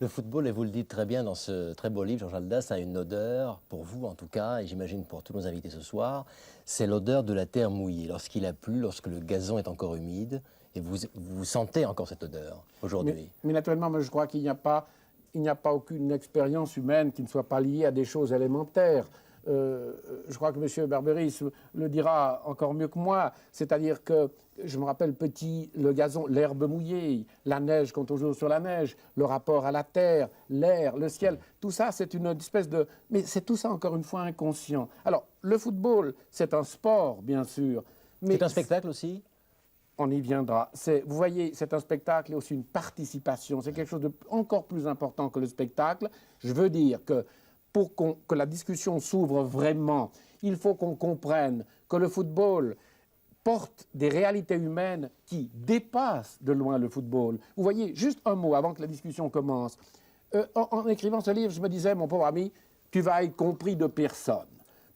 Le football, et vous le dites très bien dans ce très beau livre, Georges Haldas, a une odeur, pour vous en tout cas, et j'imagine pour tous nos invités ce soir, c'est l'odeur de la terre mouillée, lorsqu'il a plu, lorsque le gazon est encore humide, et vous sentez encore cette odeur aujourd'hui. Mais naturellement, moi, je crois il n'y a pas aucune expérience humaine qui ne soit pas liée à des choses élémentaires. Je crois que M. Barberis le dira encore mieux que moi. C'est-à-dire que, je me rappelle petit, le gazon, l'herbe mouillée, la neige quand on joue sur la neige, le rapport à la terre, l'air, le ciel, tout ça, c'est une espèce de... Mais c'est tout ça, encore une fois, inconscient. Alors, le football, c'est un sport, bien sûr. Mais C'est un spectacle aussi? on y viendra. Vous voyez, c'est un spectacle et aussi une participation. C'est quelque chose de encore plus important que le spectacle. Je veux dire que pour que la discussion s'ouvre vraiment, il faut qu'on comprenne que le football porte des réalités humaines qui dépassent de loin le football. Vous voyez, juste un mot avant que la discussion commence. En écrivant ce livre, je me disais, mon pauvre ami, tu vas être compris de personne.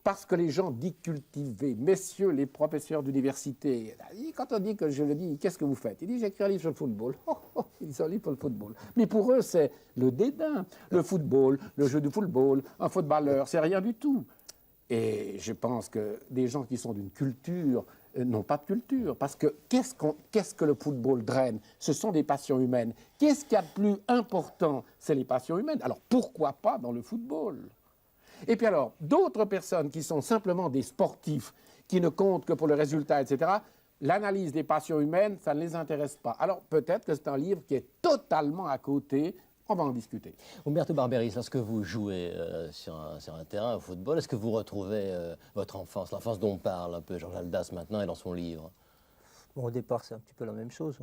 Parce que les gens dits cultivés, messieurs les professeurs d'université, quand on dit que je le dis, qu'est-ce que vous faites? Il dit, j'écris un livre sur le football. Ils sont livre pour le football. Mais pour eux, c'est le dédain. Le football, le jeu du football, un footballeur, c'est rien du tout. Et je pense que des gens qui sont d'une culture n'ont pas de culture. Parce que qu'est-ce que le football draine? Ce sont des passions humaines. Qu'est-ce qu'il y a de plus important? C'est les passions humaines. Alors pourquoi pas dans le football? Et puis alors, d'autres personnes qui sont simplement des sportifs, qui ne comptent que pour le résultat, etc., l'analyse des passions humaines, ça ne les intéresse pas. Alors peut-être que c'est un livre qui est totalement à côté. On va en discuter. Umberto Barberis, lorsque vous jouez sur un terrain au football, est-ce que vous retrouvez votre enfance, l'enfance dont parle un peu Georges Haldas maintenant et dans son livre? Bon, au départ, c'est un petit peu la même chose.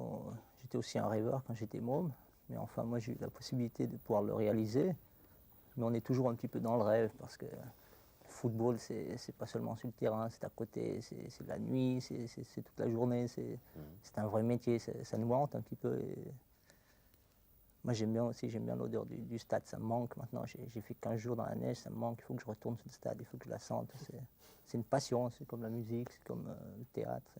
J'étais aussi un rêveur quand j'étais môme. Mais enfin, moi, j'ai eu la possibilité de pouvoir le réaliser. Mais on est toujours un petit peu dans le rêve parce que le football, c'est pas seulement sur le terrain, c'est à côté, c'est la nuit, c'est toute la journée, c'est un vrai métier, ça nous hante un petit peu. Et moi, j'aime bien aussi, j'aime bien l'odeur du stade, ça me manque maintenant. J'ai fait 15 jours dans la neige, ça me manque, il faut que je retourne sur le stade, il faut que je la sente. C'est une passion, c'est comme la musique, c'est comme le théâtre.